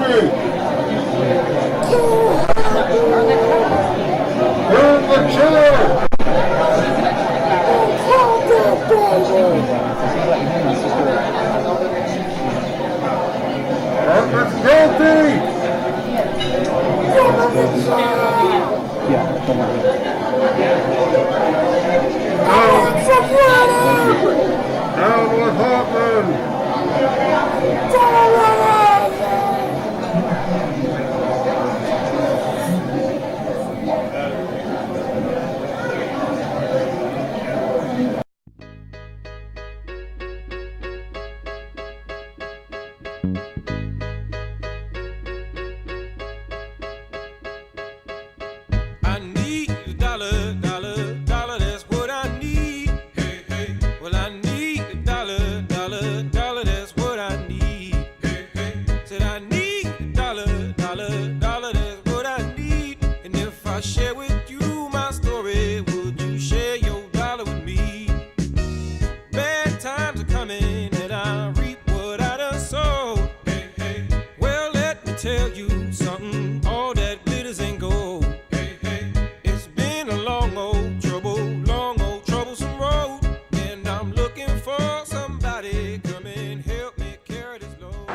Burn the chair! Hartman's guilty! Down with Hartman! I need a dollar, dollar, dollar, that's what I need. Hey, hey. Well, I need a dollar, dollar, dollar, that's what I need. Hey, hey. Said I need a dollar, dollar, dollar, that's what I need. And if I share with you my story, would you share your dollar with me? Bad times are coming and I reap what I done sowed. Hey, hey. Well, let me tell you something, all that glitters ain't gold. It's been a long old troublesome road, and I'm looking for somebody come and help me carry this load.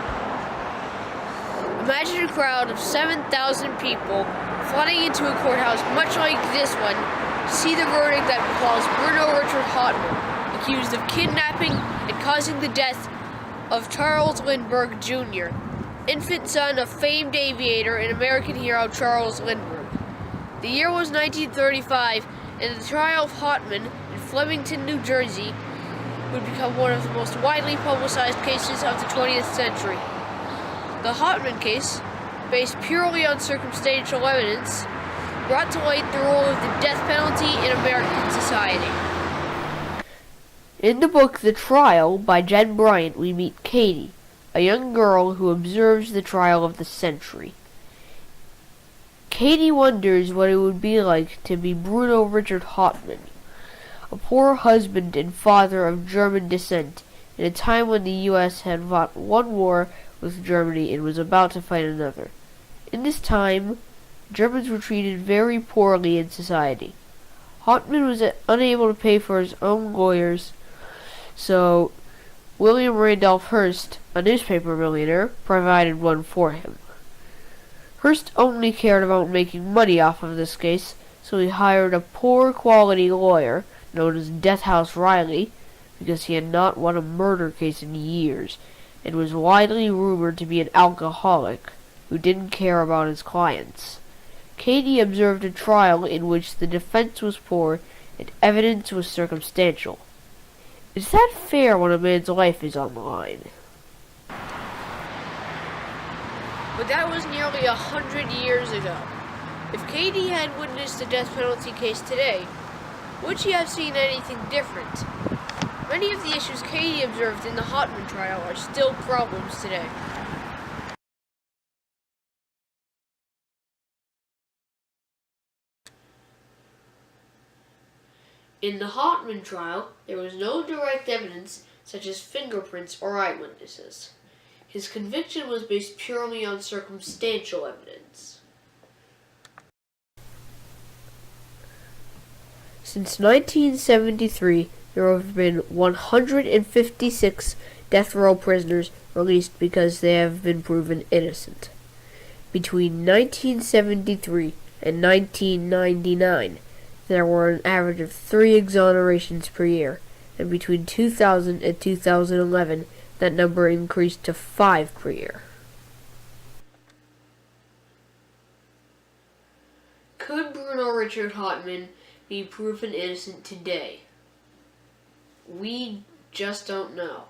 Imagine a crowd of 7,000 people flooding into a courthouse much like this one to see the verdict that befalls Bruno Richard Hartman, accused of kidnapping and causing the death of Charles Lindbergh Jr., infant son of famed aviator and American hero Charles Lindbergh. The year was 1935, and the trial of Hartman in Flemington, New Jersey, would become one of the most widely publicized cases of the 20th century. The Hartman case, based purely on circumstantial evidence, brought to light the role of the death penalty in American society. In the book The Trial by Jen Bryant, we meet Katie, a young girl who observes the trial of the century. Katie wonders what it would be like to be Bruno Richard Hartman, a poor husband and father of German descent, in a time when the U.S. had fought one war with Germany and was about to fight another. In this time, Germans were treated very poorly in society. Hartman was unable to pay for his own lawyers, so William Randolph Hearst, a newspaper millionaire, provided one for him. Hearst only cared about making money off of this case, so he hired a poor-quality lawyer known as Death House Riley, because he had not won a murder case in years, and was widely rumored to be an alcoholic who didn't care about his clients. Katie observed a trial in which the defense was poor and evidence was circumstantial. Is that fair when a man's life is on the line? But that was nearly 100 years ago. If Katie had witnessed the death penalty case today, would she have seen anything different? Many of the issues Katie observed in the Hartman trial are still problems today. In the Hartman trial, there was no direct evidence such as fingerprints or eyewitnesses. His conviction was based purely on circumstantial evidence. Since 1973, there have been 156 death row prisoners released because they have been proven innocent. Between 1973 and 1999, there were an average of 3 exonerations per year, and between 2000 and 2011, that number increased to 5 per year. Could Bruno Richard Hartman be proven innocent today? We just don't know.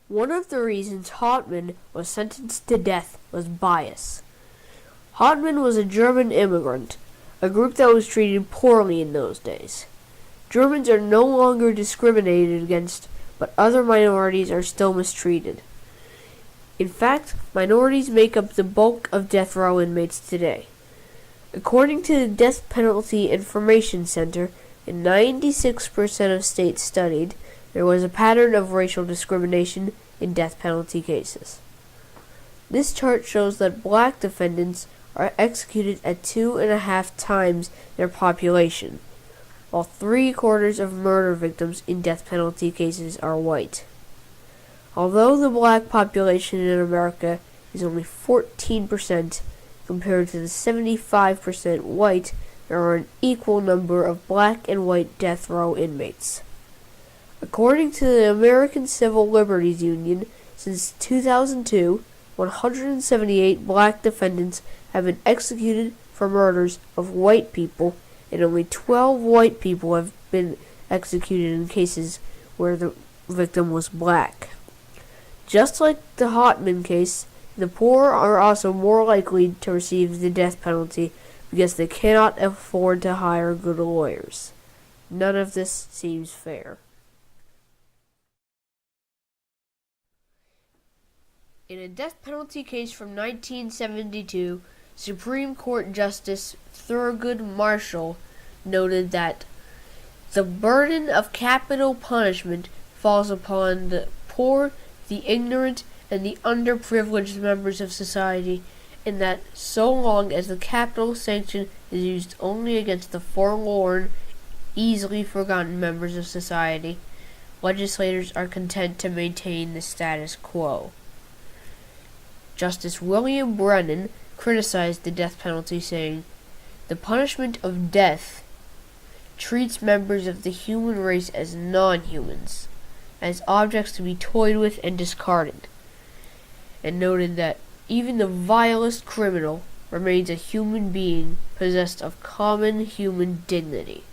One of the reasons Hartman was sentenced to death was bias. Hartman was a German immigrant, a group that was treated poorly in those days. Germans are no longer discriminated against, but other minorities are still mistreated. In fact, minorities make up the bulk of death row inmates today. According to the Death Penalty Information Center, In 96% of states studied, there was a pattern of racial discrimination in death penalty cases. This chart shows that black defendants are executed at 2.5 times their population, while 3/4 of murder victims in death penalty cases are white. Although the black population in America is only 14% compared to the 75% white, there are an equal number of black and white death row inmates. According to the American Civil Liberties Union, since 2002, 178 black defendants have been executed for murders of white people, and only 12 white people have been executed in cases where the victim was black. Just like the Hotman case, the poor are also more likely to receive the death penalty because they cannot afford to hire good lawyers. None of this seems fair. In a death penalty case from 1972, Supreme Court Justice Thurgood Marshall noted that the burden of capital punishment falls upon the poor, the ignorant, and the underprivileged members of society, and that so long as the capital sanction is used only against the forlorn, easily forgotten members of society, legislators are content to maintain the status quo. Justice William Brennan criticized the death penalty, saying, "The punishment of death treats members of the human race as non-humans, as objects to be toyed with and discarded," and noted that even the vilest criminal remains a human being possessed of common human dignity.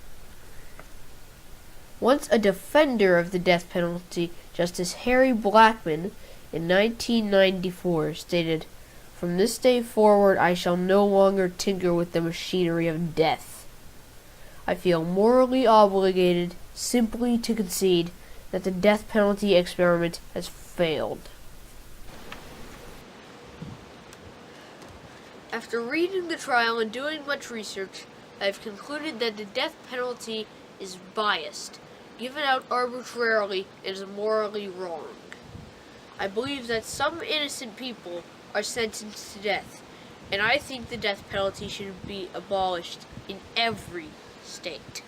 Once a defender of the death penalty, Justice Harry Blackmun in 1994 stated, "From this day forward I shall no longer tinker with the machinery of death. I feel morally obligated simply to concede that the death penalty experiment has failed." After reading the trial and doing much research, I have concluded that the death penalty is biased, given out arbitrarily, and is morally wrong. I believe that some innocent people are sentenced to death, and I think the death penalty should be abolished in every state.